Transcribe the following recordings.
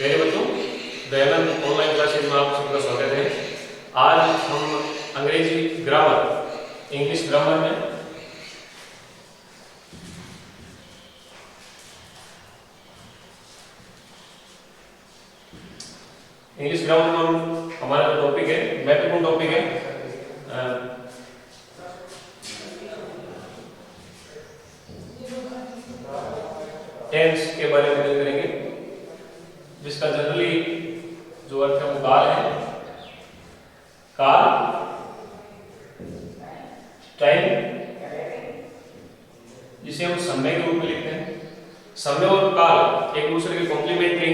मेरे बच्चों, Dayanand online classes में आप सबका स्वागत है। आज हम अंग्रेजी ग्रामर, इंग्लिश ग्रामर में हमारा जो टॉपिक है, महत्वपूर्ण टॉपिक है टेंस के बारे में करेंगे, जिसका जनरली जो अर्थ है वो काल है। काल, टाइम, जिसे हम समय के रूप में लिखते हैं। समय और काल एक दूसरे के कॉम्प्लीमेंट्री।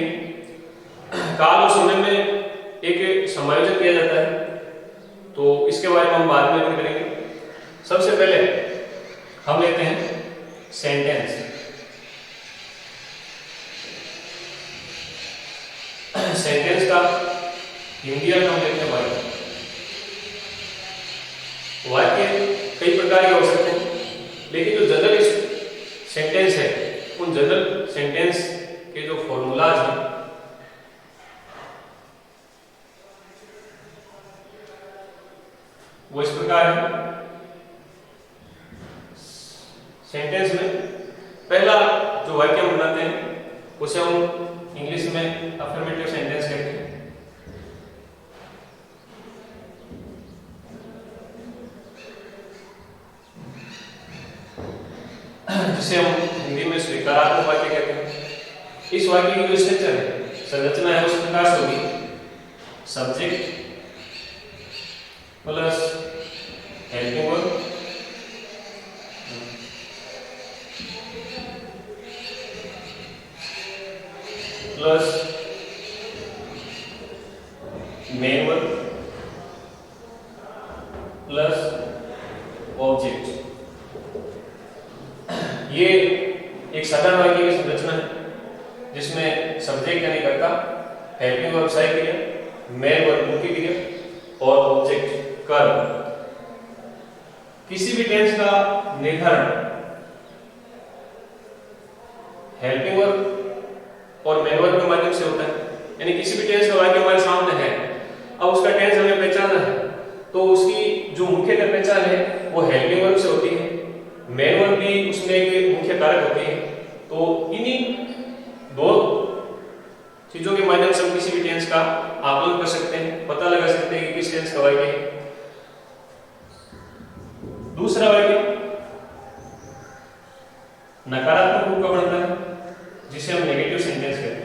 काल और समय में एक समायोजन किया जाता है, तो इसके बारे में हम बाद में करेंगे। सबसे पहले हम लेते हैं सेंटेंस। सेंटेंस का हिंदी अर्थ हम लेते हैं वाक्य। वाक्य कई प्रकार के हो सकते हैं, लेकिन जो जनरल सेंटेंस है, उन जनरल सेंटेंस के जो फॉर्मूलाज हैं वो इस प्रकार है। सेंटेंस में पहला जो वाक्य हम बनाते हैं उसे हम इंग्लिश में अफर्मेटिव सेंटेंस कहते हैं। जिसे हम हिंदी में स्वीकारात्मक वाक्य कहते हैं। इस वाक्य की जो स्ट्रक्चर है, संरचना है, उस प्रकार से होगी। Subject plus helping verb plus main verb plus object. ये एक साधारण वाक्य की संरचना है, जिसमें सब्जेक्ट यानी कर्ता, हेल्पिंग वर्ब सहायक क्रिया, मेन वर्ब मुख्य क्रिया और ऑब्जेक्ट कर्म। किसी भी टेंस का निर्धारण हेल्पिंग वर्ब और मेन वर्ब के माध्यम से होता है। यानी किसी भी टेंस का वाक्य हमारे सामने है, अब उसका टेंस हमें पहचानना है, तो उसकी जो मुख्य पहचान है वो हेल्पिंग वर्ब से होती है। मेन वर्ब भी उसमें एक मुख्य कारक होते हैं। तो इन्हीं दो चीजों के माध्यम से हम किसी भी टेंस का आकलन कर सकते हैं, पता लगा सकते हैं कि किस टेंस का वाक्य है। दूसरा वाक्य नकारात्मक रूप का बनता है, जिसे हम नेगेटिव सेंटेंस कहते हैं।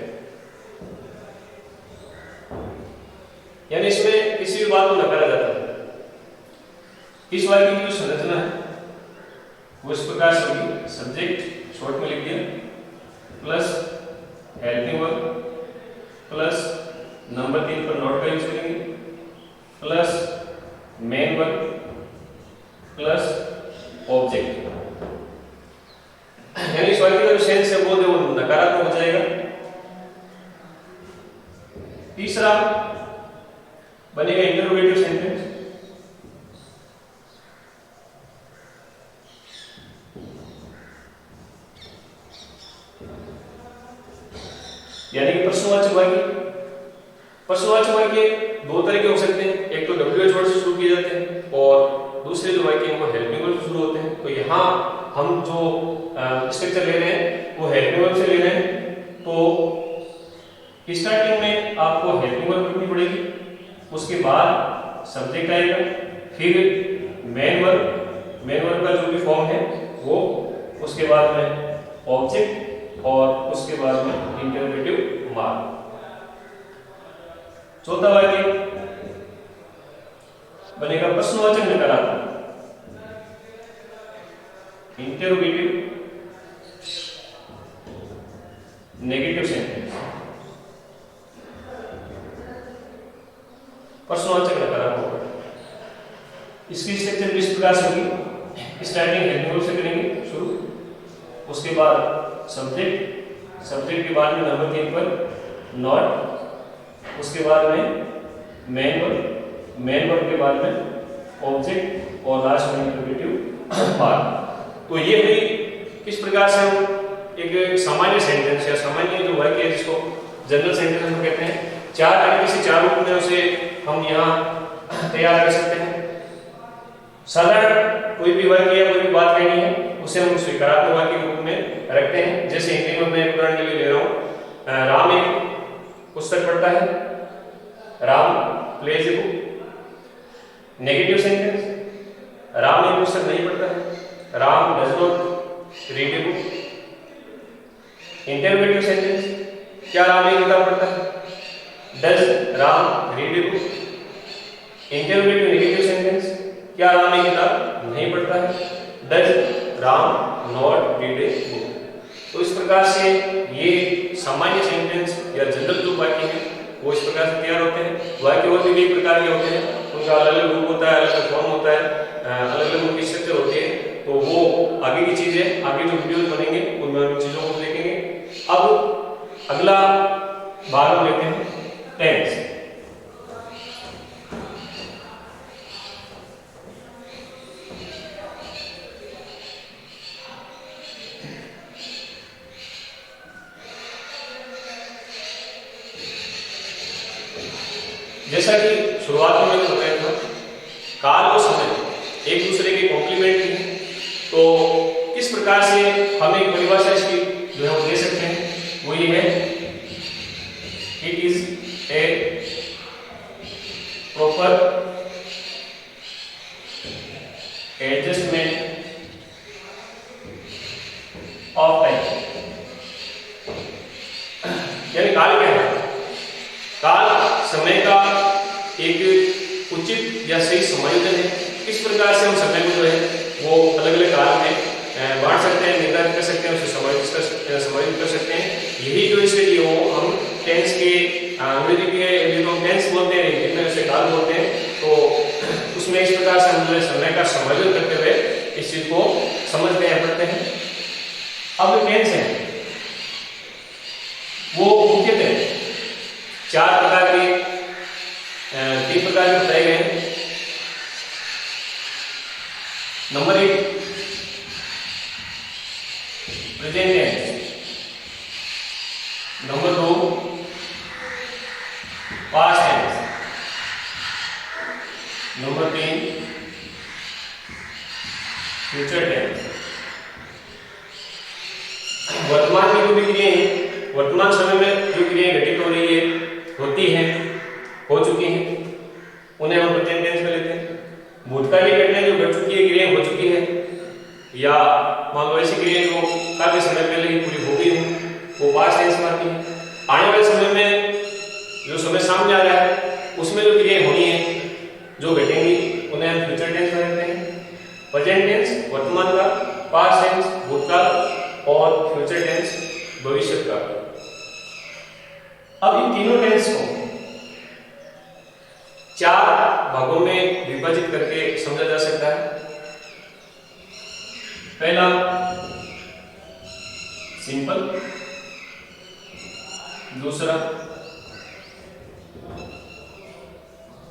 यानी इसमें किसी भी बात को नकारा जाता है। इस वाक्य की जो संरचना है वो इस प्रकार से होगी। सब्जेक्ट शॉर्ट में लिख दिया plus helping verb plus number 3 पर नॉट का यूज करेंगे plus main verb plus object. यानी इस वाक्य का जो सेंस है वो नकारात्मक हो जाएगा। तीसरा बनेगा इंटरोगेटिव सेंटेंस। यानी कि प्रश्नवाचक वाक्य। प्रश्नवाचक वाक्य दो तरह के हो सकते हैं, एक तो WH वर्ड से शुरू किए जाते हैं और दूसरे जो वाक्य हैं वो हेल्पिंग वर्ब से शुरू होते हैं। तो यहाँ हम जो स्ट्रक्चर ले रहे हैं वो हेल्पिंग वर्ब से ले रहे हैं। तो स्टार्टिंग में आपको हेल्पिंग वर्ब लिखनी पड़ेगी, उसके बाद सब्जेक्ट आएगा, फिर मेन वर्ब का जो भी फॉर्म है वो, उसके बाद में ऑब्जेक्ट और उसके बाद में इंटरोगेटिव मार्क। चौथा वाक्य बनेगा प्रश्नवाचक नकारात्मक, इंटरोगेटिव नेगेटिव सेंटेंस। प्रश्नवाचक नकारात्मक, इसकी स्ट्रक्चर किस प्रकार से होगी। स्टार्टिंग हेल्पिंग वर्ब से करेंगे शुरू, उसके बाद सब्जेक्ट के बाद में नंबर 3 पर नॉट, उसके बाद में मेन वर्ब के बाद में ऑब्जेक्ट और लास्ट में इंटरोगेटिव मार्क। तो ये हुई किस प्रकार से हम एक सामान्य सेंटेंस या सामान्य जो वाक्य है जिसको जनरल सेंटेंस हम कहते हैं। चार तरीके से, चार रूप में उसे हम यहाँ तैयार कर सकते हैं। साधारण कोई भी वाक्य या कोई भी बात कहनी है उसे हम स्वीकारात्मक वाक्य के रूप में रखते हैं। जैसे हिंदी में मैं उदाहरण के लिए ले रहा हूँ, राम एक पुस्तक पढ़ता है, Ram plays a book. Negative sentence, Ram एक पुस्तक नहीं पढ़ता है, Ram does not read a book. Interrogative sentence, क्या राम एक किताब पढ़ता है, does Ram read a book. Interrogative negative sentence, क्या राम एक किताब नहीं पढ़ता है, does Ram not read a book. तो इस प्रकार से ये सामान्य सेंटेंस या जनरल जो वाक्य है वो इस प्रकार से तैयार होते हैं। वाक्य और भी कई प्रकार के होते हैं, उनका अलग अलग रूप होता है, अलग अलग फॉर्म होता है, अलग अलग उनकी स्ट्रक्चर होती है। तो वो आगे की चीजें, आगे जो वीडियोस बनेंगे उनमें उन चीजों को देखेंगे। अब अगला भाग हम लेते हैं टेंस। जैसा कि शुरुआत में मैंने बताया था, काल और समय एक दूसरे के कॉम्प्लीमेंट हैं। तो किस प्रकार से हम एक परिभाषा इसकी जो है वो दे सकते हैं, वो ये है, it is a proper adjustment of time. यानी काल क्या है? काल समय का एक उचित या सही समायोजन है। किस प्रकार से हम समय को जो है वो अलग अलग काल में बांट सकते हैं, निर्धारित कर सकते हैं, उसे समायोजित कर सकते हैं। यही जो इसके लिए हो हम टेंस के अंग्रेजी के जो टेंस बोलते हैं, हिंदी में उसे काल बोलते हैं। तो उसमें इस प्रकार से हम जो है समय का समायोजन करते हुए इस चीज को समझते हैं, पढ़ते हैं। अब जो टेंस है वो मुख्यतः चार प्रकार के, तीन प्रकार के बताए गए हैं। Number 1 present tense, number 2 past tense, number 3 future tense. वर्तमान में जो भी क्रियाएं, वर्तमान समय में जो क्रियाएं घटित हो रही है, होती हैं, हो चुकी हैं, उन्हें हम प्रेजेंट टेंस में लेते हैं। भूतकालीन घटनाएं जो घट चुकी है, क्रियाएं हो चुकी हैं, या मान लो ऐसी क्रियाएं जो काफी समय पहले ही पूरी हो गई हैं, वो पास्ट टेंस में आती हैं। आने वाले समय में जो समय सामने आ रहा है उसमें जो क्रियाएं होनी है, जो घटेंगी, उन्हें हम फ्यूचर टेंस में लेते हैं। प्रेजेंट टेंस वर्तमान का, पास्ट टेंस भूतकाल और फ्यूचर टेंस भविष्य का। अब इन तीनों टेंस को चार भागों में विभाजित करके समझा जा सकता है। पहला सिंपल, दूसरा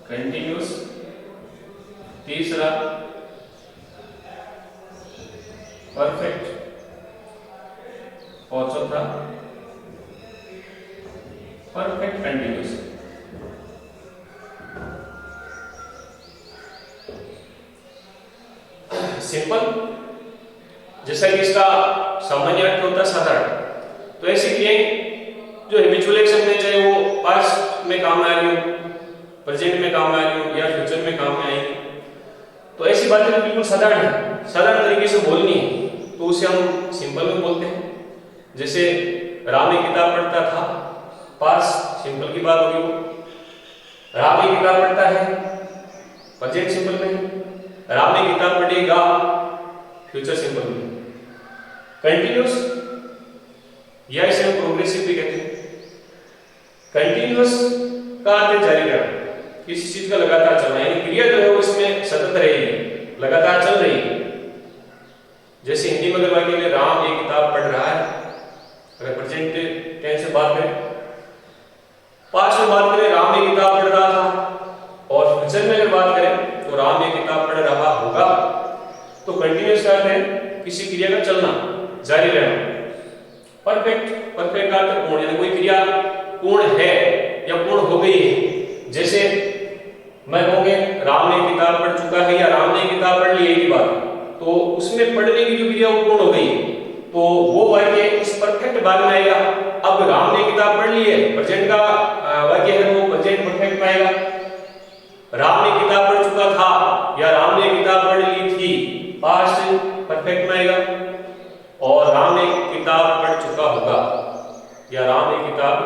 कंटिन्यूअस, तीसरा परफेक्ट और चौथा परफेक्ट कंटिन्यूअस। सिंपल, जैसा कि इसका सामान्य अर्थ होता है साधारण, तो ऐसी क्रियाएं जो हैबिचुअल एक्शन में, चाहे वो पास्ट में काम आ रही हो, प्रेजेंट में काम आ रही हो या फ्यूचर में काम में आएगी, तो ऐसी बातें तो बिल्कुल साधारण है, साधारण तरीके से बोलनी है, तो उसे हम सिंपल में बोलते हैं। जैसे राम एक किताब पढ़ता था, पास्ट सिंपल की बात होगी वो। राम एक किताब पढ़ता है, प्रेजेंट सिंपल में। राम एक किताब पढ़ेगा, फ्यूचर सिंपल में। कंटिन्यूअस या इसे हम प्रोग्रेसिव भी कहते हैं। कंटिन्यूअस का अर्थ जारी रहना, किसी चीज का लगातार चलना, यानी क्रिया जो है वो इसमें सतत रहेगी, लगातार चल रही है। जैसे हिंदी में अगर वाक्य में राम एक किताब पढ़ रहा है, अगर प्रेजेंट टेंस से बात करें, पास्ट में बात करें राम एक किताब पढ़ रहा था, और फ्यूचर में अगर बात करें तो राम एक किताब पढ़ रहा होगा। तो कंटिन्यूअस का अर्थ है किसी क्रिया का चलना, जारी रहना। परफेक्ट, परफेक्ट का अर्थ पूर्ण, यानी कोई क्रिया पूर्ण है या पूर्ण हो गई है। जैसे मैं कहूँगे राम ने किताब पढ़ चुका है या राम ने किताब पढ़ ली, एक ही बात, तो उसमें पढ़ने की जो क्रिया वो पूर्ण हो गई, तो वो वाक्य इस परफेक्ट भाग में आएगा। अब राम ने किताब पढ़ ली है, प्रेजेंट का वाक्य है, वो प्रेजेंट परफेक्ट में आएगा। राम ने किताब पढ़ चुका था या राम ने किताब पढ़ ली थी, पास्ट परफेक्ट में आएगा। और राम ने किताब पढ़ चुका होगा या राम ने किताब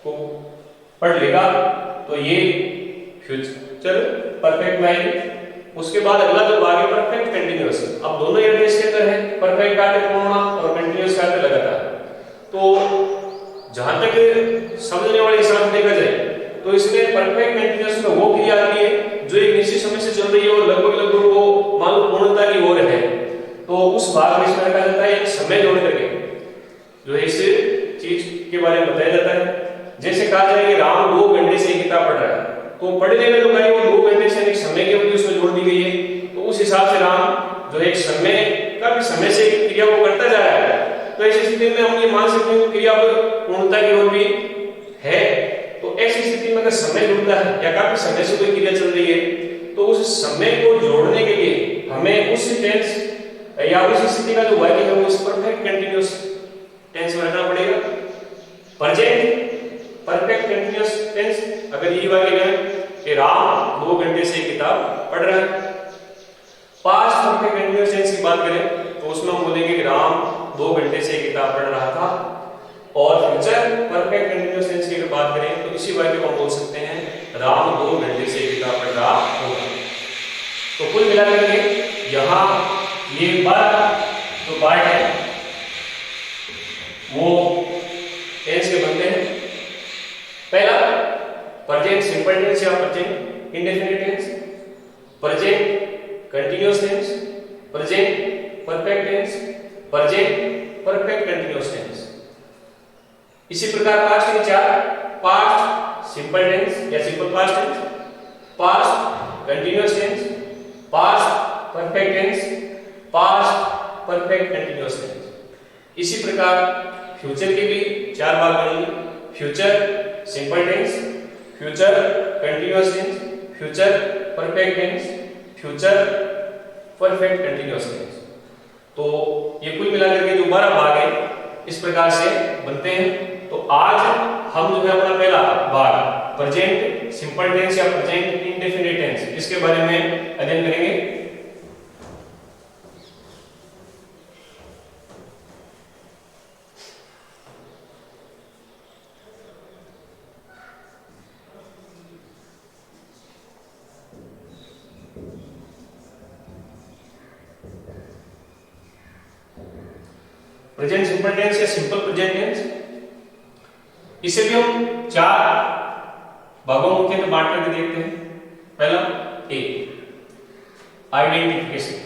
को पढ़ लेगा, तो ये फ्यूचर परफेक्ट में आएगी। उसके बाद अगला जो भाग है परफेक्ट कंटीन्यूअस। अब दोनों ये टेस्ट के अंदर है, परफेक्ट का अर्थ पूर्ण और कंटीन्यूअस का अर्थ लगातार। तो जहां तक समझने वाले हिसाब से देखा जाए तो इसमें परफेक्ट कंटीन्यूअस में वो क्रिया आती है जो एक निश्चित समय से चल रही है और लगभग वो मान लो पूर्णता की ओर है, तो उस भाग में इसमें कहा जाता है एक समय जोड़ करके जो है इस चीज के बारे में बताया जाता है। जैसे कहा जाए कि राम 2 घंटे से किताब पढ़ रहा है, तो पढ़ने का जो कार्य वो 2 घंटे से एक समय की अवधि उसमें जोड़ दी गई है, तो उस हिसाब से राम जो एक समय का भी समय से क्रिया को करता जा रहा है। तो ऐसी स्थिति में हम ये मान सकते हैं कि क्रिया पूर्णता की ओर भी है। तो ऐसी स्थिति में अगर समय जुड़ता है या काफी समय से कोई क्रिया चल रही है, तो उस समय को जोड़ने के लिए हमें उस टेंस या उस स्थिति का जो वाक्य है वो इस परफेक्ट कंटीन्यूअस टेंस में रखना पड़ेगा। प्रेजेंट परफेक्ट कंटीन्यूअस टेंस अगर यही वाक्य है कि राम 2 घंटे से किताब पढ़ रहा है। पास्ट परफेक्ट कंटीन्यूअस टेंस की बात करें तो उसमें हम बोलेंगे कि राम 2 घंटे से किताब पढ़ रहा था। और फ्यूचर परफेक्ट कंटीन्यूअस टेंस की अगर बात करें तो इसी वाक्य को हम बोल सकते हैं राम 2 घंटे से किताब पढ़ रहा होगा। तो कुल मिलाकर के यहाँ ये 12 जो पार्ट है वो टेंस के बनते हैं। पहला प्रेजेंट सिंपल टेंस या present indefinite tense, present continuous tense, present perfect tense, present perfect continuous tense. इसी प्रकार पास्ट के 4 पास्ट सिंपल टेंस या simple past tense, past continuous tense, past perfect tense, past perfect continuous tense. इसी प्रकार future के भी 4 भाग बनेंगे, future simple tense, future continuous tense, future perfect tense, future perfect continuous tense. तो ये कुल मिलाकर के जो 12 भाग है इस प्रकार से बनते हैं। तो आज हम जो है अपना पहला भाग प्रेजेंट सिंपल टेंस या प्रेजेंट इंडेफिनिट टेंस इसके बारे में अध्ययन करेंगे। प्रेजेंट सिंपल टेंस या सिंपल प्रेजेंट टेंस, इसे भी हम 4 भागों में मुख्यतः बांट करके देखते हैं। पहला ए आइडेंटिफिकेशन,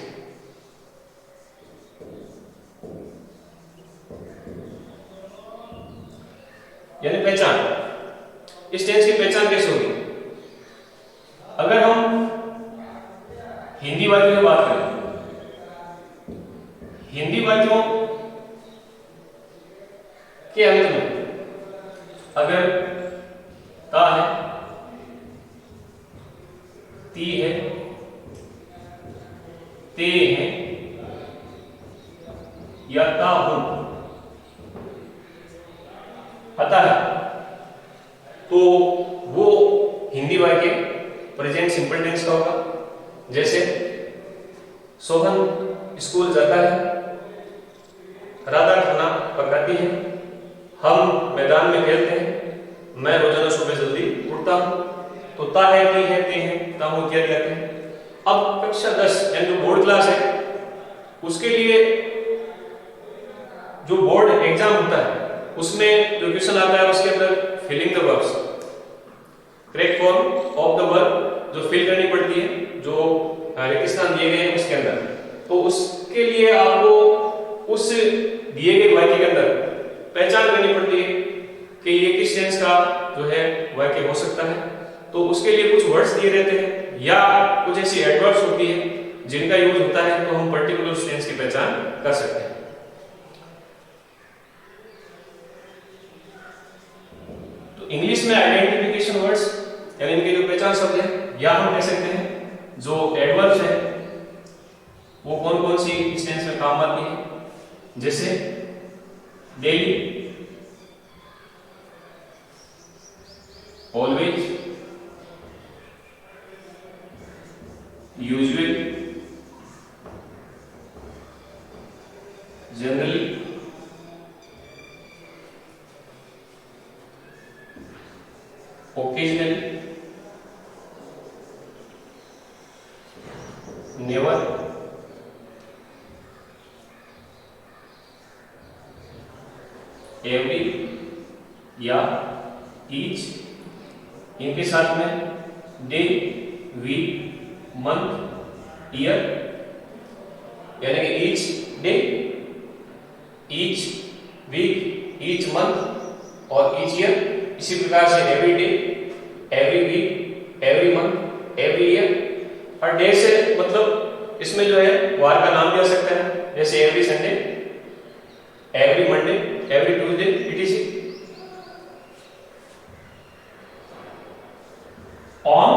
यानी पहचान। इस टेंस की पहचान कैसे होगी? अगर हम हिंदी वाक्यों की बात करें, हिंदी वाक्यों के अंत में अगर ता है, ती है, ते है या ता हूं आता है, तो वो हिंदी वाक्य प्रेजेंट सिंपल टेंस का होगा। जैसे सोहन स्कूल जाता है, राधा खाना पकाती है, हम मैदान में खेलते हैं, मैं रोजाना सुबह जल्दी उठता हूं। तो ता है, ती है, ते है, ता हूं क्या कहते हैं। अब कक्षा 10 यानी जो बोर्ड क्लास है उसके लिए जो बोर्ड एग्जाम होता है उसमें जो क्वेश्चन आता है उसके अंदर filling the verbs, correct form of the verb जो फिल करनी पड़ती है, जो रेगिस्तान दिए गए हैं उसके अंदर। तो उसके लिए आपको उस दिए गए वाक्य के अंदर पहचान करनी पड़ती है कि ये किस टेंस का जो है वाक्य हो सकता है। तो उसके लिए कुछ वर्ड्स दिए रहते हैं या कुछ ऐसी एडवर्ब्स होती है जिनका यूज होता है, तो हम पर्टिकुलर टेंस की पहचान कर सकते हैं। तो इंग्लिश में आइडेंटिफिकेशन वर्ड्स यानी इनके जो पहचान शब्द है, या हम कह सकते हैं जो एडवर्ब्स है वो कौन कौन सी इस टेंस में काम आती है, जैसे daily, always, usual, generally, occasionally, never, every या each, इनके साथ में डे, वीक, मंथ, ईयर, यानी कि each day, each week, each month और each year। इसी प्रकार से every day, every week, every month, every year. और डे से मतलब इसमें जो है वार का नाम भी आ सकता है, जैसे every Sunday, every Monday, every Tuesday, etc। On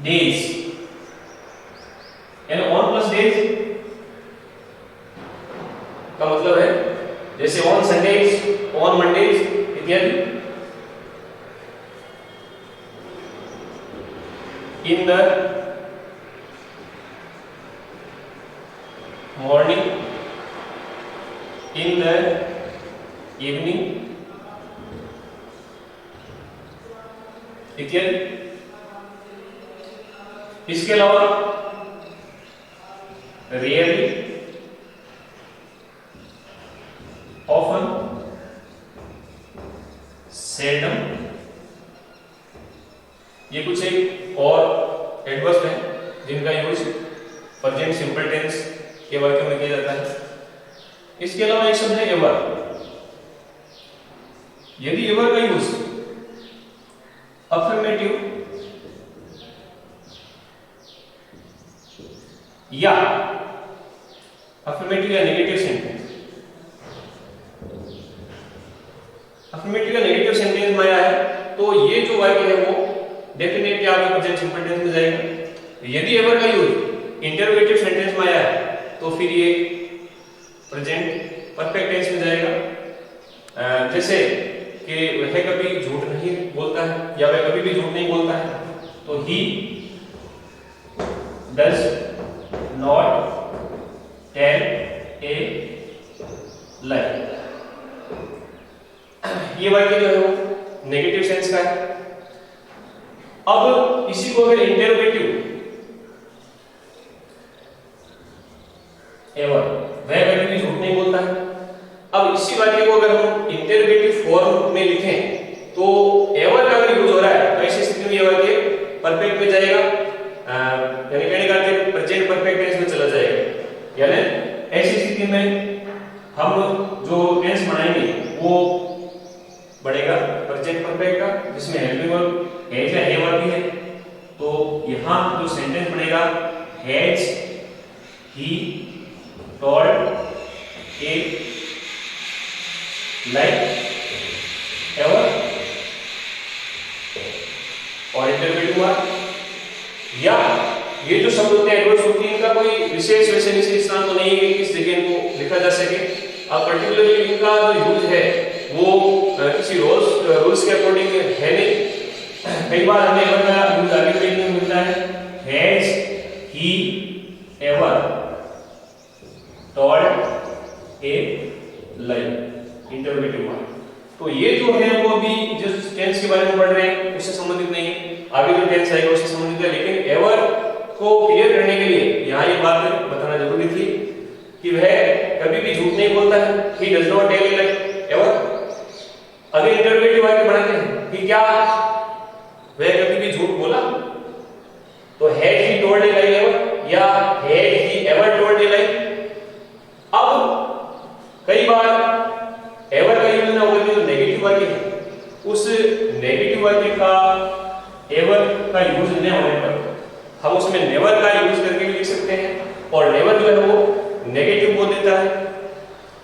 days यानी ऑन प्लस डेज का मतलब है जैसे ऑन संडेज, ऑन मंडेज इत्यादि। In the morning, in the evening इत्यादि। इसके अलावा रेयरली, ऑफन, सेल्डम, ये कुछ एक और एडवर्ब्स हैं जिनका यूज प्रेजेंट सिंपल टेंस के वाक्यों में किया जाता है। इसके अलावा एक शब्द है एवर। यदि एवर का यूज अफर्मेटिव या अफर्मेटिव या नेगेटिव सेंटेंस, अफर्मेटिव या नेगेटिव सेंटेंस में आया है तो ये जो वाक्य है वो डेफिनेटली आपका प्रेजेंट सिंपल टेंस में जाएगा। यदि एवर का यूज इंटरोगेटिव सेंटेंस में आया है तो फिर ये प्रेजेंट परफेक्ट टेंस में जाएगा। जैसे कि वह कभी झूठ नहीं बोलता है या वह कभी भी झूठ नहीं बोलता है, तो he does not tell a lie. ये वाक्य जो है वो नेगेटिव सेंस का है। अब इसी को अगर इंटरोगेटिव एवर, वह कभी भी झूठ नहीं बोलता है, अब इसी वाक्य को अगर हम इंटरोगेटिव फॉर्म में लिखें तो एवर का अगर यूज हो रहा है तो ऐसी स्थिति में ये वाक्य परफेक्ट में जाएगा, यानी कहने का प्रेजेंट परफेक्ट टेंस में चला जाएगा। यानी ऐसी स्थिति में हम जो टेंस बनाएंगे वो बढ़ेगा प्रेजेंट परफेक्ट का, जिसमें हेल्पिंग वर्ब हैज या हैव आती है। तो यहां जो सेंटेंस बनेगा has he told A like ever, और इंटरप्रेट हुआ। या ये जो शब्द होते हैं एडवर्ब्स होती है, इनका कोई विशेष वैसे निश्चित स्थान तो नहीं है कि किस जगह इनको लिखा जा सके। अब पर्टिकुलरली इनका जो यूज है वो किसी रूल्स के अकॉर्डिंग है नहीं। कई बार हमें एवर का यूज आगे देखने को मिलता है, has he ever told A lie, interrogative word. तो ये जो है वो अभी जिस टेंस के बारे में पढ़ रहे हैं उससे संबंधित नहीं है, आगे जो टेंस आएगा उससे संबंधित है। लेकिन एवर को क्लियर करने के लिए यहाँ ये बात बताना जरूरी थी कि वह कभी भी झूठ नहीं बोलता है, he does not tell a lie ever। अगर इंटरोगेटिव वाक्य बनाते हैं कि क्या वह कभी भी झूठ बोला, तो had he told a lie ever या had he ever told a lie। अब कई बार एवर का यूज ना होकर जो नेगेटिव वाक्य है उस नेगेटिव वाक्य का एवर का यूज न होने पर हम उसमें नेवर का यूज करके भी लिख सकते हैं, और नेवर जो है वो नेगेटिव बोल देता है।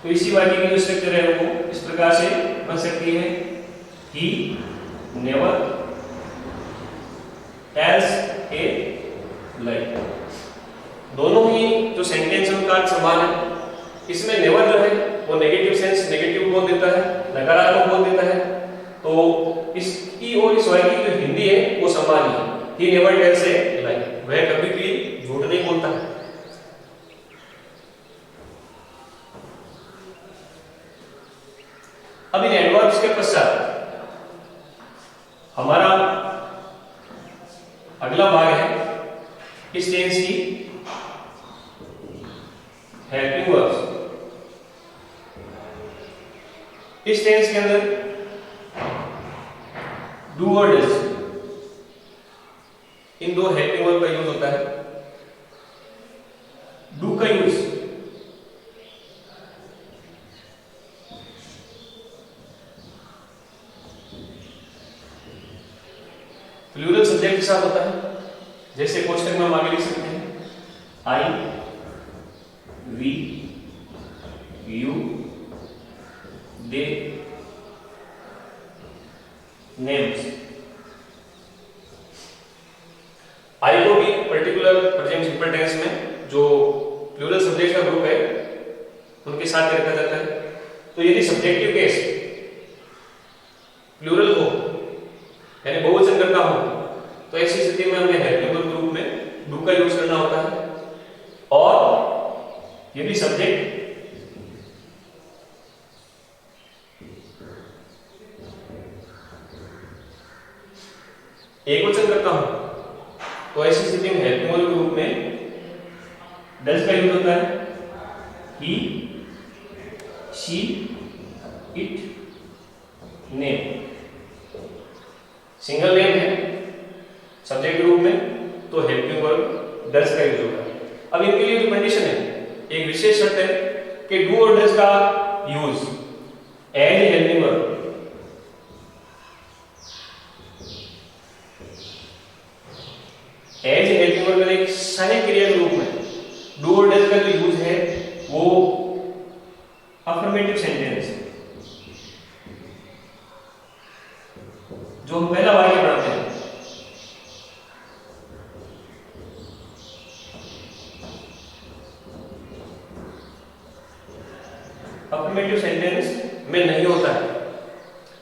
तो इसी वाक्य की जो स्ट्रक्चर है वो इस प्रकार से बन सकती है he never tells a lie। दोनों ही जो सेंटेंस है उनका अर्थ समान है। इसमें नेवर जो है वो नेगेटिव सेंस, नेगेटिव बोल देता है, नकारात्मक बोल देता है। तो इसकी और इस वाक्य की जो हिंदी है वो समान है। he never tells a lie, वह कभी भी झूठ नहीं बोलता है। अब इन एडवर्ब्स के पश्चात हमारा अगला भाग है इस टेंस की हेल्पिंग वर्ब्स। इस टेंस के अंदर डू और डज, इन दो हेल्पिंग वर्ब का यूज होता है। डू का यूज प्लूरल सब्जेक्ट के साथ होता है। जैसे क्वेश्चन में हम आगे लिख सकते हैं आई, वी, यू, दे, नेम्स। आई को भी पर्टिकुलर प्रेजेंट सिंपल टेंस में जो प्लूरल सब्जेक्ट का ग्रुप है उनके साथ रखा जाता है। तो यदि सब्जेक्टिव केस प्लूरल हो यानी बहुवचन करना हो तो ऐसी स्थिति में हमें हेल्पिंग वर्ब के रूप में डू का यूज करना होता है। और यदि सब्जेक्ट एकवचन करता हो तो ऐसी स्थिति में हेल्पिंग वर्ब के रूप में डज का यूज होता है। He, she, it, name. Single name है सब्जेक्ट के रूप में तो हेल्पिंग वर्ब डज का यूज होगा। अब इनके लिए जो कंडीशन है, एक विशेष शर्त है कि डू और डज का use as helping verb as helping verb एक सहायक क्रिया के रूप में डू और डज का जो यूज है वो अफर्मेटिव सेंटेंस जो हम पहला वाक्य पढ़ाते हैं। अफर्मेटिव सेंटेंस में नहीं होता है,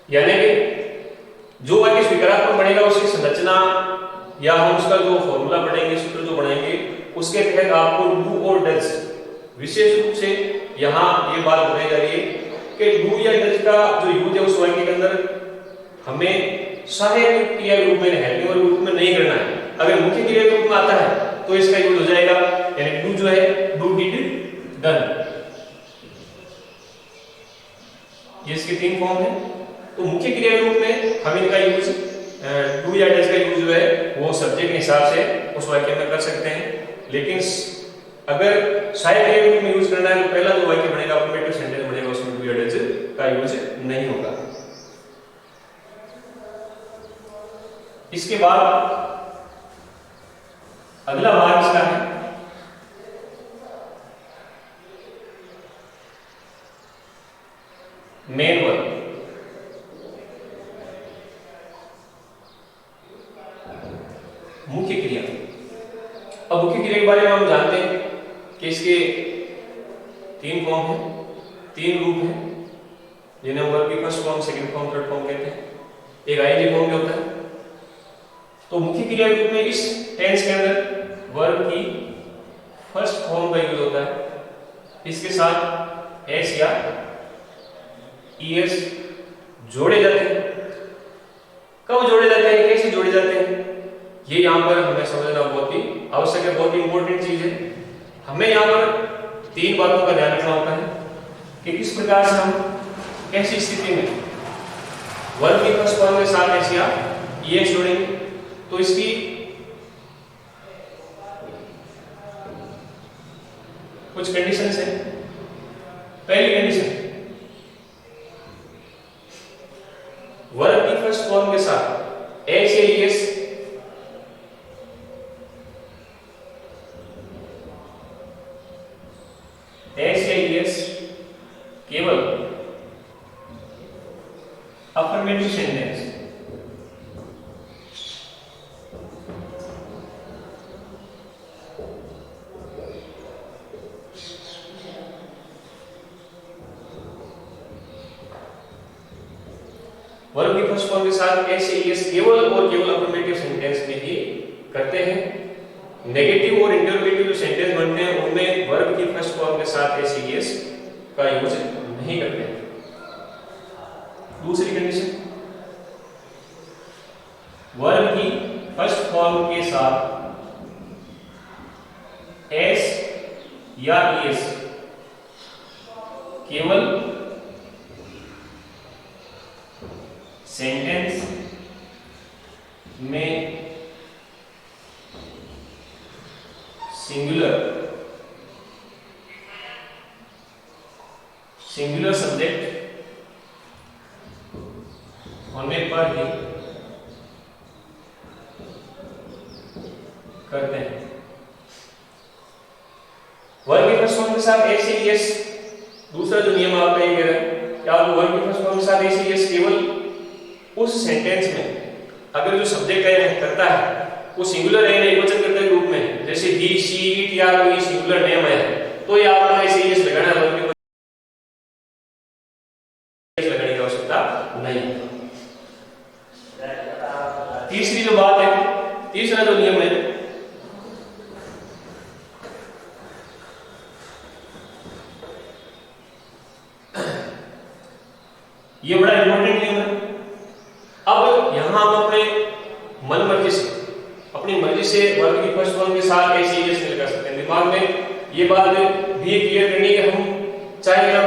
यानी कि जो वाक्य स्वीकारात्मक बनेगा उसकी संरचना या हम उसका जो फॉर्मूला पढ़ेंगे, सूत्र जो बनाएंगे, उसके तहत आपको डू और डज विशेष रूप से यहाँ ये बात बताई जा रही है कि डू या डज का जो यूज है उस वाक्य के अंदर हमें सहायक क्रिया के रूप में, हेल्पिंग वर्ब के रूप में नहीं करना है। अगर मुख्य क्रिया के रूप में आता है तो इसका यूज हो जाएगा, यानी डू जो है डू, डिड, डन, ये इसके तीन फॉर्म है। तो मुख्य क्रिया के रूप में हम इनका यूज डू या डज का यूज जो है वो सब्जेक्ट के हिसाब से उस वाक्य में कर सकते हैं। लेकिन अगर सहायक क्रिया के रूप में यूज करना है तो पहला जो वाक्य बनेगा अफर्मेटिव सेंटेंस बनेगा उसमें डू या डज का यूज नहीं होगा। इसके बाद अगला भाग इसका है मेन वर्ब। मुख्य क्रिया। अब मुख्य क्रिया के बारे में हम जानते हैं कि इसके तीन फॉर्म हैं, तीन रूप हैं जिन्हें वर्ब की first form, second form, third form कहते हैं। एक आईएनजी फॉर्म भी होता है। तो मुख्य क्रिया के रूप में इस टेंस के अंदर वर्ब की फर्स्ट फॉर्म का यूज होता है। इसके साथ एस या ईएस जोड़े जाते हैं। कब जोड़े जाते हैं, कैसे जोड़े जाते हैं, ये यहाँ पर हमें समझना बहुत ही आवश्यक है, बहुत ही इंपॉर्टेंट चीज है। हमें यहाँ पर तीन बातों का ध्यान रखना होता है कि किस प्रकार से हम कैसी स्थिति में वर्ब की फर्स्ट फॉर्म के साथ एस या ईएस जोड़ेंगे। तो इसकी कुछ कंडीशंस हैं। पहली कंडीशन, वर्ब की फर्स्ट फॉर्म के साथ एस या ईएस केवल अफर्मेटिव सेंटेंस। वर्ब की फर्स्ट फॉर्म के साथ एस केवल और केवल अफर्मेटिव सेंटेंस में ही करते हैं। नेगेटिव और इंटरोगेटिव जो सेंटेंस बनते हैं उनमें वर्ब की फर्स्ट फॉर्म के साथ एस का यूज नहीं करते हैं। दूसरी कंडीशन, वर्ब की फर्स्ट फॉर्म के साथ एस या एस केवल सेंटेंस में सिंगुलर सब्जेक्ट होने पर ही करते हैं। वर्ब की फर्स्ट फॉर्म के साथ एस दूसरा जो नियम आपका ये कह रहा है कि आप वर्ब की फर्स्ट फॉर्म के साथ एस केवल उस सेंटेंस में अगर जो सब्जेक्ट है करता है वो सिंगुलर है या एकवचन करते रूप में, जैसे ही शी इट या कोई सिंगुलर नेम है, तो ये आपको एस लगाना है, वर्ब की लगाने की आवश्यकता नहीं। तीसरी जो बात है, तीसरा जो नियम है, ये बड़ा इंपॉर्टेंट नियम है। अब यहां हम अपने मन मर्जी से, अपनी मर्जी से वर्ब की फर्स्ट फॉर्म के साथ एस नहीं लगा सकते हैं। दिमाग में ये बात भी क्लियर करनी है कि हम चाहे तब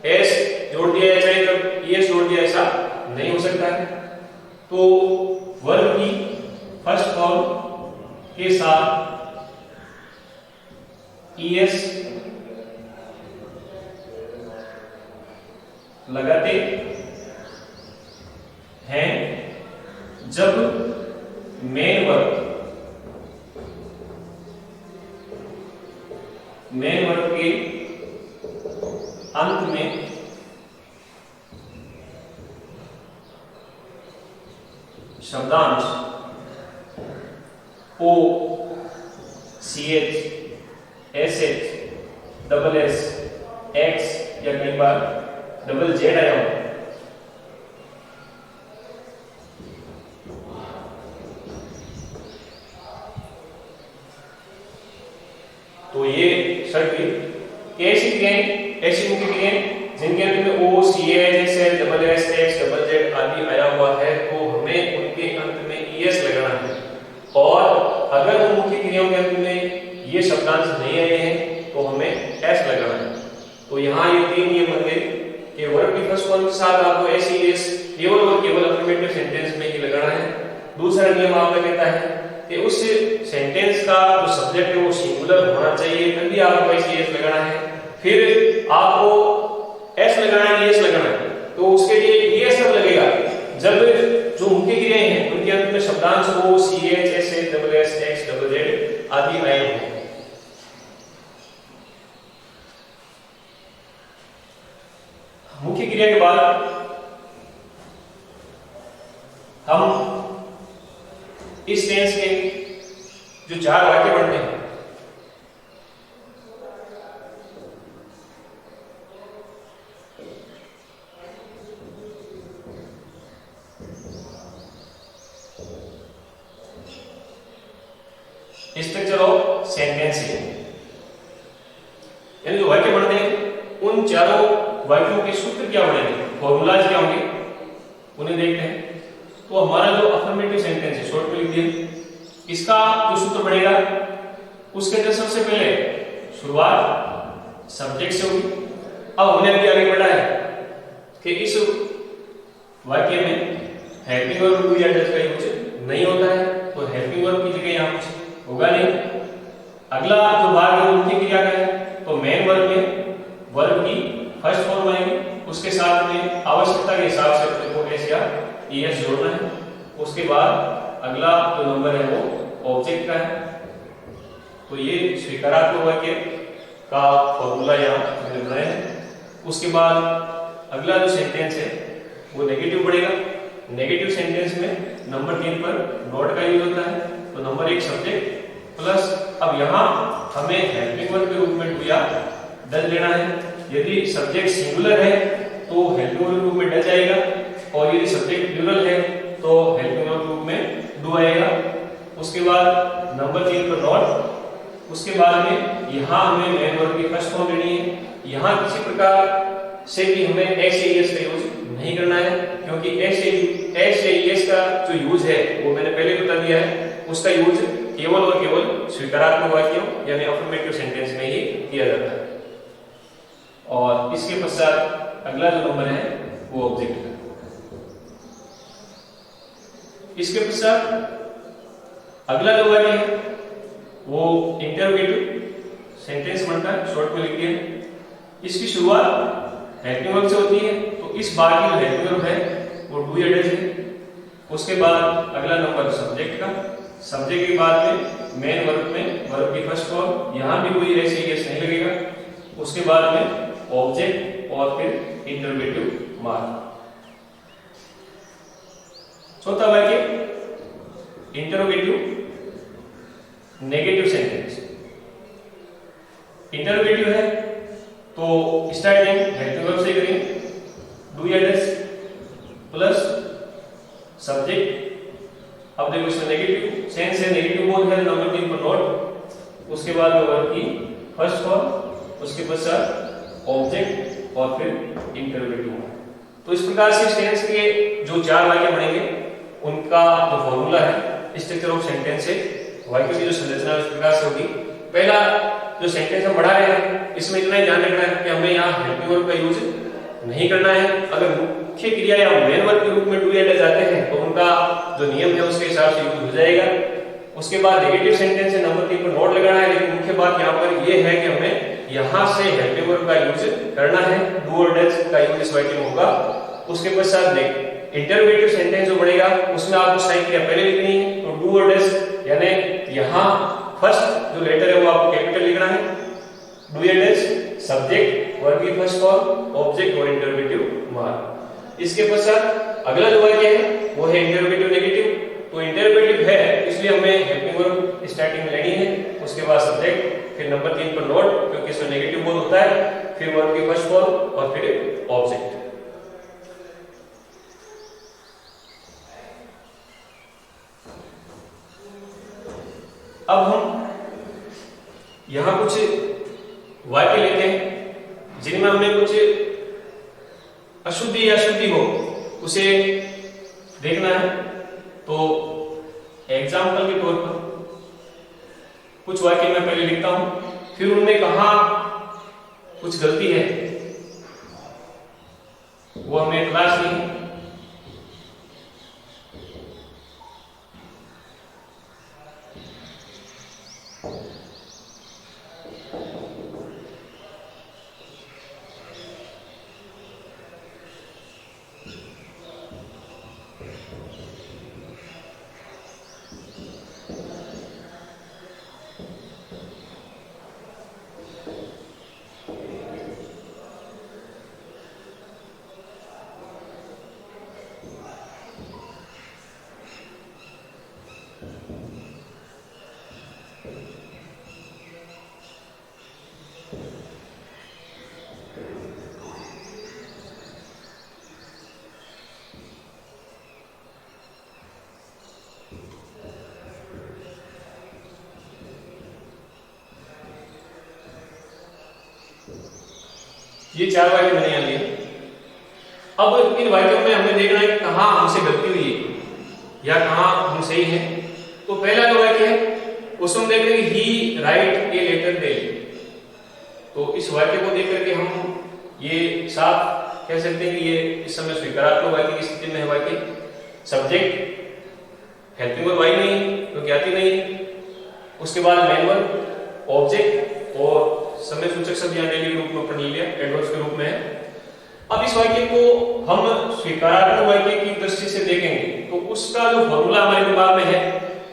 एस जोड़ दिया है चाहे तब एस जोड़ दिया, ऐसा नहीं हो सकता है। तो वर्ब की फर्स्ट फॉर्म के साथ एस लगाते हैं जब मेन वर्ब के अंत में शब्दांश O C H S H double S X या कई बार डबल जेड आया हो, तो ये शर्त ऐसी क्रियाएं, ऐसी मुख्य क्रियाएं जिनके अंत में O C H S double S X double Z आदि आया हुआ है, तो हमें उनके अंत में ईएस लगाना है। और अगर उन मुख्य क्रियाओं के अंत में ये शब्दांश नहीं आए हैं तो हमें एस लगाना है। तो यहाँ ये तीन नियम बन गए कि वर्ब की फर्स्ट फॉर्म के साथ आपको एस केवल और केवल अफर्मेटिव सेंटेंस में ही लगाना है। दूसरा नियम आपका कहता है कि उस सेंटेंस का जो सब्जेक्ट है वो सिंगुलर होना चाहिए, तभी आपको एस लगाना है। फिर आपको एस लगाना है, एस लगाना है, तो उसके लिए एस कब लगेगा, जब जो मुख्य क्रियाएं हैं उनके अंत में शब्दांश O C H S H double S X double Z आदि आए हों। मुख्य क्रिया के बाद हम इस टेंस के जो चार वाक्य बनते हैं, स्ट्रक्चर ऑफ सेंटेंस, यानी जो वाक्य बनते हैं उन चारों वाक्यों के सूत्र क्या बनेंगे, फॉर्मूलाज क्या होंगे, उन्हें देखते हैं। तो हमारा जो अफर्मेटिव सेंटेंस है, शॉर्ट में लिख दिए, इसका जो सूत्र बनेगा उसके अंदर सबसे पहले शुरुआत सब्जेक्ट से होगी। अब हमने अभी आगे बढ़ा है कि इस वाक्य में हेल्पिंग वर्ब टू या डज का यूज नहीं होता है, तो हेल्पिंग वर्ब की जगह यहाँ कुछ होगा नहीं। अगला जो भाग है उनकी क्रिया का है, तो मेन वर्ब में वर्ब की फर्स्ट फॉर्म आएगी, उसके साथ में आवश्यकता के हिसाब से अपने को एस या ईएस जोड़ना है। उसके बाद अगला जो नंबर है वो ऑब्जेक्ट का है। तो ये स्वीकारात्मक वाक्य का फॉर्मूला यहाँ मैंने बनाया है। उसके बाद अगला जो सेंटेंस है वो नेगेटिव बढ़ेगा। नेगेटिव सेंटेंस में नंबर 3 पर नॉट का यूज होता है, तो नंबर 1 सब्जेक्ट प्लस, अब यहाँ हमें हेल्पिंग वर्ब के रूप में डू या डज लेना है। यदि सब्जेक्ट सिंगुलर है तो हेल्पिंग वर्ब के रूप में डज आएगा, और यदि सब्जेक्ट प्लूरल है तो हेल्पिंग वर्ब के रूप में डू आएगा। उसके बाद नंबर 3 पर नॉट, उसके बाद में यहाँ हमें मेन वर्ब की फर्स्ट फॉर्म लेनी है। यहाँ किसी प्रकार से भी हमें एस या एस का यूज नहीं करना है, क्योंकि एस या एस का जो यूज है वो मैंने पहले बता दिया है, उसका यूज केवल और केवल स्वीकारात्मक वाक्यों यानी अफर्मेटिव सेंटेंस में ही किया जाता है। और इसके पश्चात अगला जो नंबर है वो ऑब्जेक्ट है। इसके पश्चात अगला जो वाक्य है वो इंटरोगेटिव सेंटेंस बनता है, शॉर्ट में लिख दिया। इसकी शुरुआत हेल्पिंग वर्ब से होती है, तो इस बार की जो हेल्पिंग वर्ब है वो डू या डज है। उसके बाद अगला नंबर सब्जेक्ट का, सब्जेक्ट के बाद में मेन वर्ब में वर्ब की फर्स्ट फॉर्म, यहां भी कोई ऐसे एस नहीं लगेगा। उसके बाद में ऑब्जेक्ट और फिर इंटरोगेटिव मार्क। चौथा वाक्य इंटरोगेटिव नेगेटिव सेंटेंस। इंटरोगेटिव है तो स्टार्टिंग हेल्पिंग वर्ब से करेंगे, डू या डज प्लस सब्जेक्ट। अब देखो इसमें नेगेटिव सेंस है, नेगेटिव मोड है, नंबर 3 पर नॉट, उसके बाद वर्ब की फर्स्ट फॉर्म, उसके पश्चात ऑब्जेक्ट और फिर इंटरोगेटिव मोड। तो इस प्रकार से टेंस के जो 4 वाक्य बनेंगे उनका जो फॉर्मूला है स्ट्रक्चर ऑफ सेंटेंस से वाक्य की जो संरचना इस प्रकार से होगी। पहला जो सेंटेंस हम बढ़ा रहे हैं इसमें इतना ही ध्यान रखना है कि हमें यहाँ हेल्पिंग वर्ब का यूज नहीं करना है। अगर मुख्य क्रिया या मेन वर्ब के रूप में डू या डज आते हैं तो उनका जो नियम है उसके हिसाब से यूज हो जाएगा। उसके बाद नेगेटिव सेंटेंस से नंबर 3 पर नोट लगाना है, लेकिन मुख्य बात यहाँ पर यह है कि हमें यहाँ से हेल्पिंग वर्ब का यूज करना है, डू और डज का यूज इस वाक्य में होगा। उसके पश्चात इंटरोगेटिव सेंटेंस जो बढ़ेगा उसमें आपको सही क्रिया पहले लिखनी है, तो डू और डज यानी यहाँ फर्स्ट जो लेटर है वो आपको कैपिटल लिखना है, डू या डज सब्जेक्ट वर्ब की फर्स्ट फॉर्म ऑब्जेक्ट और इंटरोगेटिव मार्क। इसके पश्चात अगला जो वाक्य है वो है इंटरोगेटिव नेगेटिव। तो इंटरोगेटिव है इसलिए हमें हेल्पिंग वर्ब स्टार्टिंग में लेनी है, उसके बाद सब्जेक्ट, फिर नंबर 3 पर नोट क्योंकि इसमें नेगेटिव मोड होता है, फिर वर्ब की फर्स्ट फॉर्म और फिर ऑब्जेक्ट। अब हम यहां कुछ वाक्य लेते हैं जिनमें हमें कुछ अशुद्धि या शुद्धि हो उसे देखना है। तो एग्जाम्पल के तौर पर कुछ वाक्य मैं पहले लिखता हूं, फिर उनमें कहां कुछ गलती है वो हमें तलाशनी है। ये 4 वाक्य मैंने यहां लिए। अब इन वाक्यों में हमें देखना है कि कहां हमसे गलती हुई है या कहां हम सही हैं। तो पहला जो वाक्य है उसमें देख रहे हैं ही राइट ए लेटर डेली। तो इस वाक्य को देख करके हम ये साफ कह सकते हैं कि ये इस समय स्वीकारात्मक वाक्य की स्थिति में है। वाक्य सब्जेक्ट हेल्पिंग वर्ब आई नहीं क्योंकि आती नहीं, उसके बाद मेन वर्ब ऑब्जेक्ट और समय सूचक शब्द यहाँ डेली के रूप में अपन ले लिया, एडवर्ब्स के रूप में है। अब इस वाक्य को हम स्वीकारात्मक वाक्य की दृष्टि से देखेंगे तो उसका जो फॉर्मूला हमारे दिमाग में है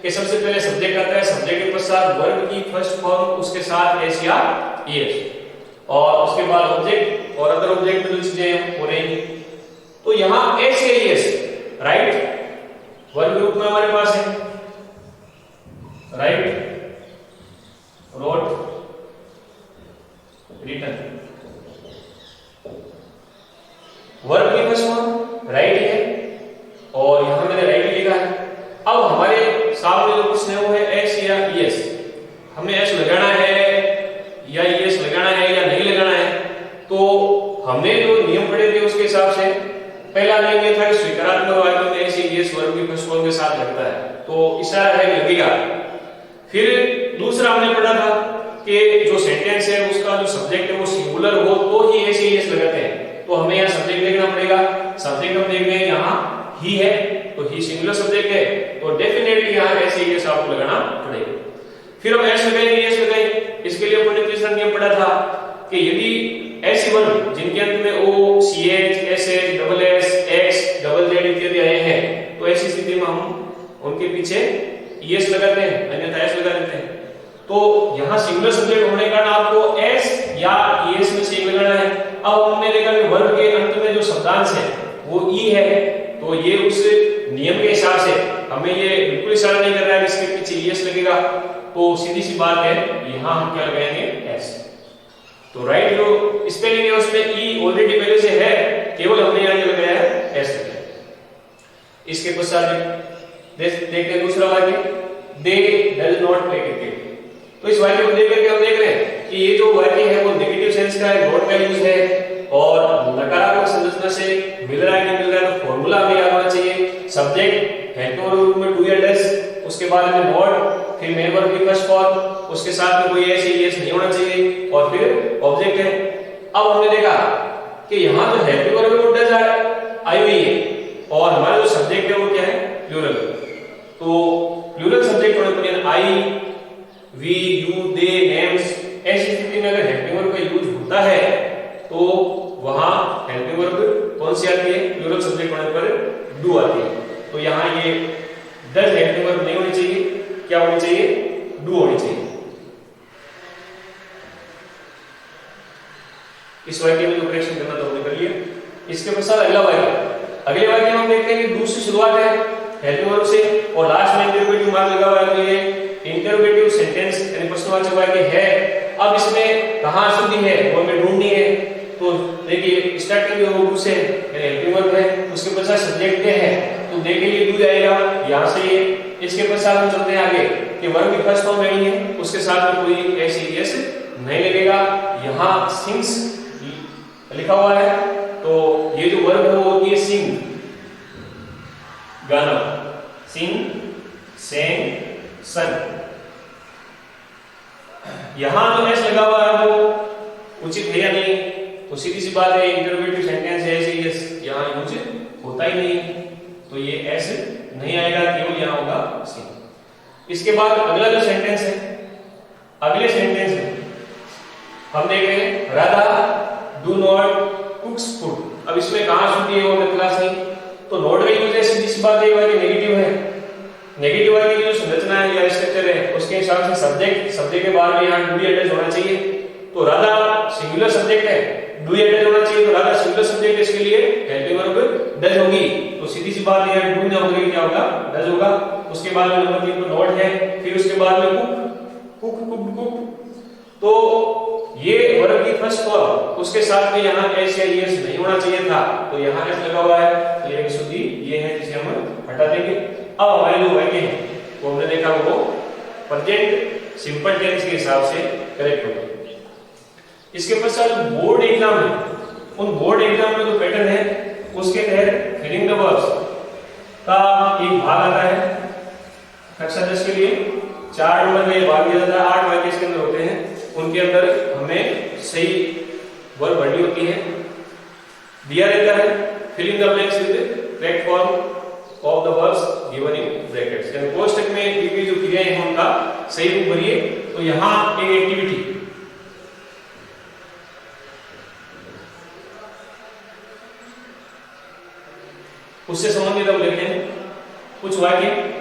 कि सबसे पहले सब्जेक्ट आता है, सब्जेक्ट के पश्चात वर्ब की फर्स्ट फॉर्म उसके साथ एस या एस, और उसके बाद ऑब्जेक्ट और अदर ऑब्जेक्ट में जो चीजें हो रही तो यहां एस या एस, राइट, वर्ब ग्रुप में हमारे पास है राइट, रोट, रिटन। वर्ब की फर्स्ट फॉर्म राइट है और यहां मैंने राइट लिखा है। अब हमारे सामने जो प्रश्न है वो है एस या एस, हमें एस लगाना है या एस लगाना है या नहीं लगाना है। तो हमने जो नियम पढ़े थे उसके हिसाब से पहला नियम ये था कि स्वीकारात्मक वाक्यों में एस या एस वर्ब की फर्स्ट फॉर्म के साथ लगता है, तो इशारा है लगेगा। फिर दूसरा हमने पढ़ा था कि जो सेंटेंस है उसका जो सब्जेक्ट है वो सिंगुलर हो तो ही एस या एस लगाते हैं, तो हमें यहाँ सब्जेक्ट देखना पड़ेगा। सब्जेक्ट हम देख रहे हैं यहाँ ही है, तो ही सिंगुलर सब्जेक्ट है, तो डेफिनेटली यहाँ एस या एस आपको लगाना पड़ेगा। फिर हम एस लगाएंगे, एस लगाएंगे, इसके लिए अपन ने तीसरा नियम पढ़ा था कि यदि ऐसी वर्ब जिनके अंत में O, C H, S H, double S, X, double Z इत्यादि आए हैं, तो ऐसी स्थिति में हम उनके पीछे एस लगाते हैं, अन्यथा एस लगा देते हैं। तो यहाँ सिंगुलर सब्जेक्ट होने के कारण आपको एस या एस में से एक लगाना है। अब हमने देखा कि वर्ब के अंत में जो शब्दांश है वो ई है, तो ये उस नियम के हिसाब से हमें ये बिल्कुल इशारा नहीं कर रहा है इसके पीछे एस लगेगा, तो सीधी सी बात है यहाँ हम क्या लगाएंगे एस। तो राइट जो स्पेलिंग है उसमें ई ऑलरेडी पहले से है, केवल हमने यहाँ क्या लगाया है एस लगाया। इसके पश्चात देखते हैं दूसरा वाक्य, दे डज नॉट प्ले क्रिकेट। तो इस वाक्य को देख करके हम देख रहे हैं कि ये जो वाक्य है वो नेगेटिव सेंस का है, नॉट का यूज है और नकारात्मक संरचना से मिल रहा है नहीं मिल रहा है, तो फॉर्मूला हमें याद होना चाहिए। सब्जेक्ट हेल्पिंग वर्ब में डू या डज, उसके बाद में नॉट, फिर मेन वर्ब की फर्स्ट फॉर्म, उसके साथ में कोई ऐसे एस नहीं होना चाहिए और फिर ऑब्जेक्ट है। अब हमने देखा कि यहाँ जो हेल्पिंग वर्ब है वो डज आई हुई है और हमारा जो सब्जेक्ट है वो क्या है प्लूरल, तो प्लूरल सब्जेक्ट होने पर आई, वी, यू, दे, नेम्स, ऐसी स्थिति में अगर हेल्पिंग वर्ब का यूज होता है तो वहां हेल्पिंग वर्ब कौन सी आती है, प्लूरल सब्जेक्ट होने पर डू आती है। तो यहाँ ये डज हेल्पिंग वर्ब नहीं होनी चाहिए, क्या होनी चाहिए, डू होनी चाहिए। इस वाक्य में जो करेक्शन करना था हमने कर लिया। इसके पश्चात अगला वाक्य, अगले वाक्य में हम देखते हैं कि दूसरी शुरुआत है हेल्पिंग वर्ब से और लास्ट में इंटरोगेटिव मार्क लगा हुआ है, तो ये इंटरोगेटिव सेंटेंस यानी प्रश्नवाचक वाक्य है। अब इसमें कहां शुद्धि है वो हमें ढूंढनी है। तो देखिए स्टार्टिंग में वो डू से यानी हेल्पिंग वर्ब है, उसके पश्चात सब्जेक्ट है, तो दे के लिए डू जाएगा यहां से ये। इसके पश्चात हम चलते हैं आगे कि वर्ब की फर्स्ट फॉर्म नहीं है, उसके साथ में कोई ऐसी एस नहीं लगेगा। यहां सिंग्स लिखा हुआ है, तो ये जो वर्ब है वो होती है सिंग, गाना, सिंग, सेंग, सन। यहां जो एस लगा हुआ है वो उचित है या नहीं, तो सीधी सी बात है इंटरोगेटिव सेंटेंस है, ऐसे यस यहां यूज होता ही नहीं, तो ये एस नहीं आएगा, केवल यहां होगा सिंग। इसके बाद अगला जो सेंटेंस है, अगले सेंटेंस में हम देख रहे हैं राधा डू नॉट कुक्स फूड। अब इसमें कहां शुद्धि है वो हमें क्लास नहीं, तो नॉट का यूज है, सीधी सी बात है कि नेगेटिव है। नेगेटिव वाक्य की जो संरचना है या स्ट्रक्चर है उसके हिसाब से सब्जेक्ट के बाद में यहां डू या डज होना चाहिए। तो राधा सिंगुलर सब्जेक्ट है, डू या डज होना चाहिए, तो राधा सिंगुलर सब्जेक्ट है, इसके लिए हेल्पिंग वर्ब डज होगी। तो सीधी सी बात है डू ना होगी क्या होगा, डज होगा। उसके बाद में नंबर 3 पर नॉट है, फिर उसके बाद में कुक, तो ये वर्ब की फर्स्ट फॉर्म, उसके साथ में यहाँ एस या एस नहीं होना चाहिए था, तो यहाँ एस लगा हुआ है, तो ये शुद्धि ये है जिसे हम हटा देंगे। अब हमारे जो वाक्य हैं वो हमने देखा वो प्रेजेंट सिंपल टेंस के हिसाब से करेक्ट होंगे। इसके पश्चात बोर्ड एग्जाम है, उन बोर्ड एग्जाम में जो पैटर्न है उसके तहत फिलिंग द वर्ब्स का एक भाग आता है। कक्षा 10 के लिए 4 नंबर में भाग दिया जाता है, 8 वाक्य इसके अंदर होते हैं, उनके अंदर हमें सही वर्ब भरनी होती है, दिया रहता है filling the blanks with correct form of the verbs given in brackets, यानी कोष्ठक में दी गई जो क्रियाएं हैं उनका सही रूप भरिए। तो यहां एक एक्टिविटी, उससे संबंधित हम लेते हैं कुछ वाक्य।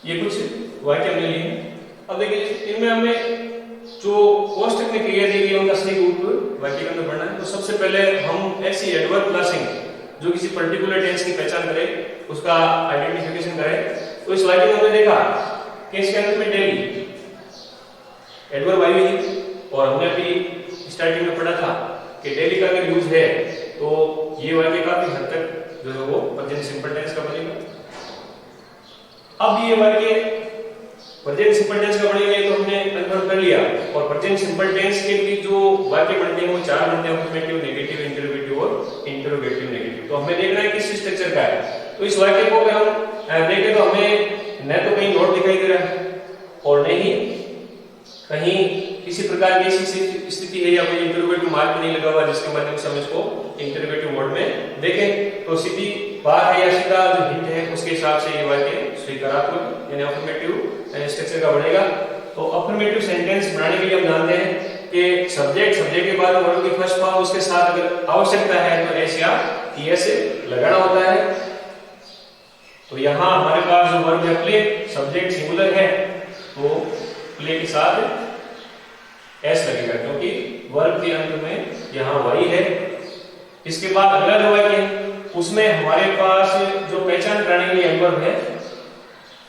ये कुछ वाक्य हमने लिए। अब देखिए इनमें हमें जो कोष्टक में क्रिया दी गई उनका सही रूप वाक्य के अंदर पढ़ना है। तो सबसे पहले हम ऐसी एडवर्ब क्लासिंग जो किसी पर्टिकुलर टेंस की पहचान करे, उसका आइडेंटिफिकेशन करे। तो इस वाक्य में हमने देखा कि इसके अंदर में डेली एडवर्ब आई हुई है, और हमने अभी स्टार्टिंग में पढ़ा था कि डेली का अगर यूज है तो ये वाक्य काफी हद तक जो है वो प्रेजेंट सिंपल टेंस का बनेगा। अब ये वाक्य प्रेजेंट सिंपल टेंस का बनेगा, तो हमने कंफर्म कर लिया। और प्रेजेंट सिंपल टेंस के भी जो वाक्य बनते हैं वो चार बनते हैं, अफर्मेटिव, नेगेटिव, इंटरोगेटिव और इंटरोगेटिव नेगेटिव। तो हमें देखना है किस स्ट्रक्चर का है। तो इस वाक्य को अगर हम देखें तो हमें न तो कहीं नोट दिखाई दे रहा है और न ही कहीं किसी प्रकार की ऐसी स्थिति है या कोई इंटरोगेटिव मार्क नहीं लगा हुआ जिसके माध्यम से हम इसको इंटरोगेटिव मोड में देखें। तो सीधी बात है या सीधा जो हिंट है उसके हिसाब से ये वाक्य स्वीकारात्मक यानी अफर्मेटिव स्ट्रक्चर का बनेगा। तो अफर्मेटिव सेंटेंस बनाने के लिए हम जानते हैं कि सब्जेक्ट के बाद वर्ब की फर्स्ट फॉर्म, उसके साथ अगर आवश्यकता है तो एस या ईएस लगाना होता है। तो यहाँ हमारे पास जो वर्ब है प्ले, सब्जेक्ट सिंगुलर है तो प्ले के साथ एस लगेगा क्योंकि वर्ब के अंत में यहाँ वाई है। इसके बाद अगला जो वाक्य है उसमें हमारे पास जो पहचान कराने के लिए एडवर्ब है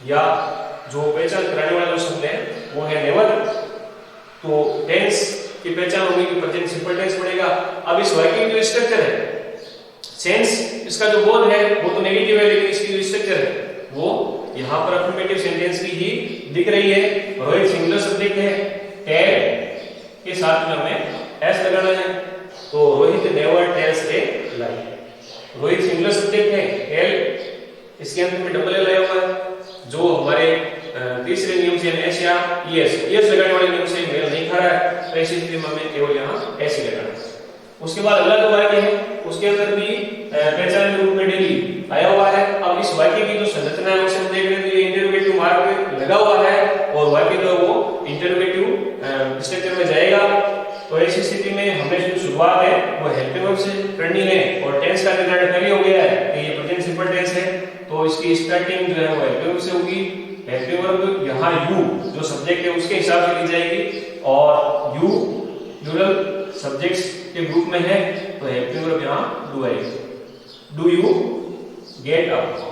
या जो पहचान कराने वाला जो शब्द है वो है नेवर। तो टेंस की पहचान होगी कि प्रेजेंट सिंपल टेंस पड़ेगा। अब इस वाक्य की जो स्ट्रक्चर है, सेंस इसका जो बोध है वो तो नेगेटिव है, लेकिन इसकी जो स्ट्रक्चर है वो यहाँ पर अफर्मेटिव सेंटेंस की ही दिख रही है। रोहित सिंगुलर सब्जेक्ट है, टेल के साथ में हमें एस लगाना है। तो रोहित नेवर टेल्स ए लाई। रोहित सिंगुलर सब्जेक्ट है, टेल इसके अंत में डबल एल आया हुआ है जो हमारे तीसरे नियम से एस या ईएस लगाने वाले नियम से मेल नहीं खा रहा है। तो ऐसी स्थिति में हमें केवल यहाँ एस ही लगाना है। उसके बाद अगला जो वाक्य है उसके अंदर भी पहचान के रूप में डेली आया हुआ है। अब इस वाक्य की जो संरचना है उसे हम देख रहे हैं, इंटरोगेटिव मार्क लगा हुआ है और वाक्य जो है वो इंटरोगेटिव स्ट्रक्चर में जाएगा। तो ऐसी स्थिति में हमें जो शुरुआत है वो हेल्पिंग वर्ब से करनी है और टेंस का निर्धारण पहले हो गया है कि ये प्रेजेंट सिंपल टेंस है तो इसकी स्टार्टिंग जो है वो हेल्पिंग वर्ब से होगी। हेल्पिंग वर्ब यहाँ यू जो सब्जेक्ट है उसके हिसाब से ली जाएगी और यू ड्यूरल सब्जेक्ट्स के ग्रुप में है तो हेल्पिंग वर्ब यहाँ डू आएगी। Do you get up.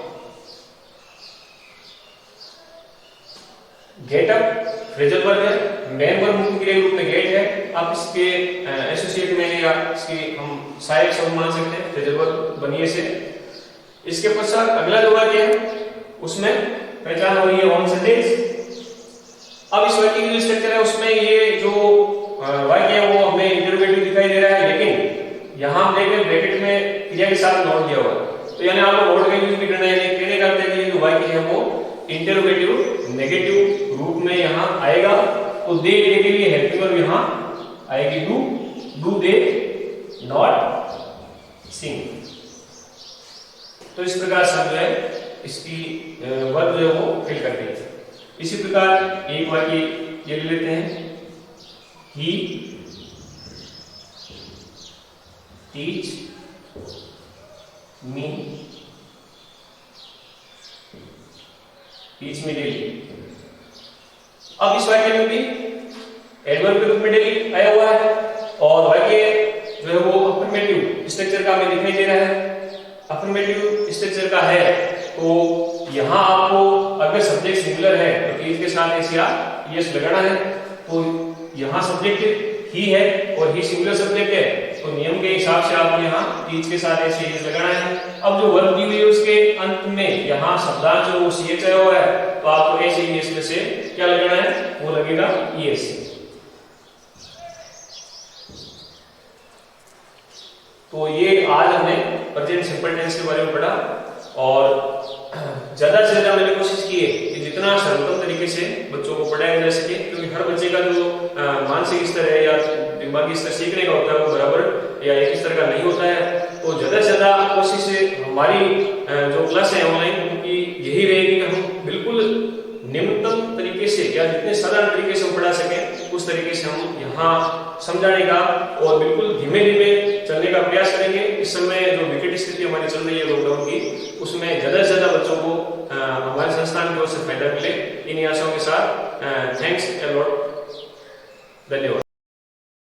Get up phrasal verb है, मेन वर्ब मुख्य क्रिया रूप में गेट है। आप इसके एसोसिएट में या इसकी हम सहायक शब्द मान सकते हैं फ्रेजल वर्ब बनिए से। इसके पश्चात अगला जो वाक्य है उसमें पहचान हो रही है ऑन सेंटेंस। अब इस वाक्य की जो स्ट्रक्चर है उसमें ये जो वाक्य है वो हमें इंटरोगेटिव दिखाई दे रहा है, लेकिन यहाँ हम देखें ब्रैकेट में क्रिया के साथ नोट दिया हुआ है। तो यानी आपको नोट का यूज भी करना है, कहने का अर्थ है कि जो वाक्य है वो इंटरोगेटिव नेगेटिव रूप में यहाँ आएगा। तो दे के लिए हेल्पिंग वर्ब यहाँ आएगी डू दे नॉट सिंग। तो इस प्रकार से जो है इसकी वर्ब जो है वो फिल करते हैं। इसी प्रकार एक वाक्य ये ले लेते हैं, ही टीच मी डेली। अब इस वाक्य में भी एडवर्ब के रूप में डेली आया हुआ है और वाक्य जो है वो अफर्मेटिव स्ट्रक्चर का हमें दिखाई दे रहा है। अफर्मेटिव स्ट्रक्चर का है तो यहाँ आपको अगर सब्जेक्ट सिंगुलर है तो टीच के साथ एस या ईएस लगाना है। तो यहाँ सब्जेक्ट ही है और ही सिंगुलर सब्जेक्ट है तो नियम के हिसाब से आपको यहाँ टीच के साथ एस या ईएस लगाना है। अब जो वर्ब दी हुई है उसके अंत में यहाँ शब्दांश जो वो सीएच आया हुआ है तो आपको एस या ईएस में से क्या लगाना है, वो लगेगा ईएस। तो ये आज हमने प्रेजेंट सिंपल टेंस के बारे में पढ़ा और ज्यादा से ज्यादा मैंने कोशिश की है कि जितना सरलतम तरीके से बच्चों को पढ़ाया जा सके, क्योंकि हर बच्चे का जो मानसिक स्तर है या दिमागी स्तर सीखने का होता है वो बराबर या एक स्तर का नहीं होता है। तो ज्यादा से ज्यादा कोशिश हमारी जो क्लास है ऑनलाइन उनकी यही रहेगी कि हम बिल्कुल निम्नतम तरीके से या जितने साधारण तरीके से हम पढ़ा सकें उस तरीके से हम यहाँ समझाने का और बिल्कुल धीमे धीमे चलने का प्रयास करेंगे। इस समय जो विकट स्थिति हमारी चल रही है लॉकडाउन की, उसमें ज्यादा से ज्यादा बच्चों को हमारे संस्थान की ओर से फायदा मिले, इन्हीं आशाओं के साथ थैंक्स अ लॉट, धन्यवाद।